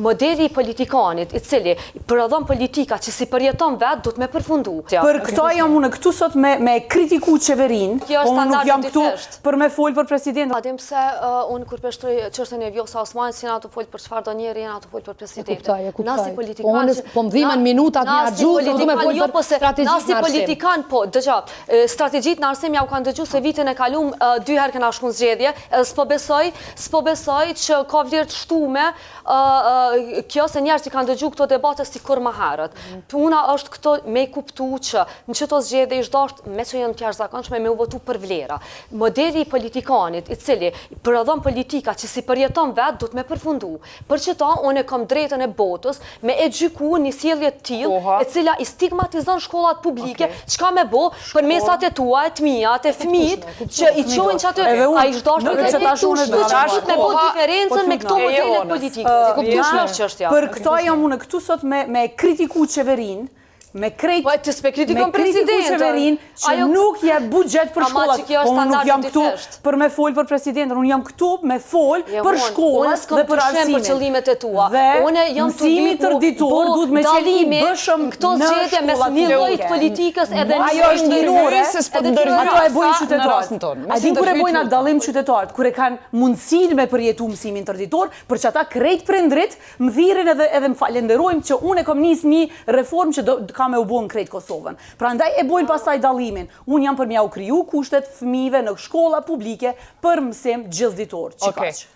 modeli i politikanit i cili përdhon politika që si përjeton vetë do të me përfundu. Për këta jam unë këtu sot me kritiku qeverin, po unë nuk jam këtu për me folë për presidentin. A dim se unë kur peshtroj çështën e Vjosa Osmanit, si na të folë për çfarë do njeri, na të folë për presidentin. Nasi politikan. Po më dhimen minutat një argju, të me folë për strategjit në arsim. Nasi politikan, po, dëgja, strategjit në arsim ja u kanë dëgju se vitin e kalum 2 herë këna shku në zgjedhje, s'po besoj që ka vlerë të shtume kjo se njerëz që kanë dëgju këto debate si kur më herët. Puna është këto me kuptu që në qëto zgjedhje ishtë dashtë me që janë të jashtëzakonshme me u votu për vlera. Modeli i politikanit i cili përdhon politika që si përjeton vetë do të me përfundu. Për që ta, unë e kam drejtën e botës me e gjyku një sjellje të tillë e cila i stigmatizon shkollat publike, çka me bo për mesat e tua, të mia, të fëmijët që i çojnë që atë ai ishtë dashtë me bo diferencën me këto modele politike. Për këta jam unë këtu sot me kritiku qeverin, me kritiku qeverin që nuk je budget për shkollat, po unë nuk jam këtu për me folë për presidentin, unë jam këtu me folë për shkollat dhe për arsimin. Për qëllimet e tua. Dhe mësimi tërditor duhet me qenë i bëshëm këto zgjedhje mes një llojit politikës edhe ajo është ndërhyrje, ato e bojnë qytetarët. A din kur e bojnë atë dallim qytetarët, kur e kanë mundësinë me përjetu mësimin tërditor, për që ata krejt prindrit më thirrin edhe më falenderojmë që unë e kam nisë një reformë që ka me u bojnë krejt Kosovën. Pra ndaj e bojnë pastaj dallimin. Unë jam për mja u kriju kushtet fëmijëve në shkolla publike për mësim gjithditor.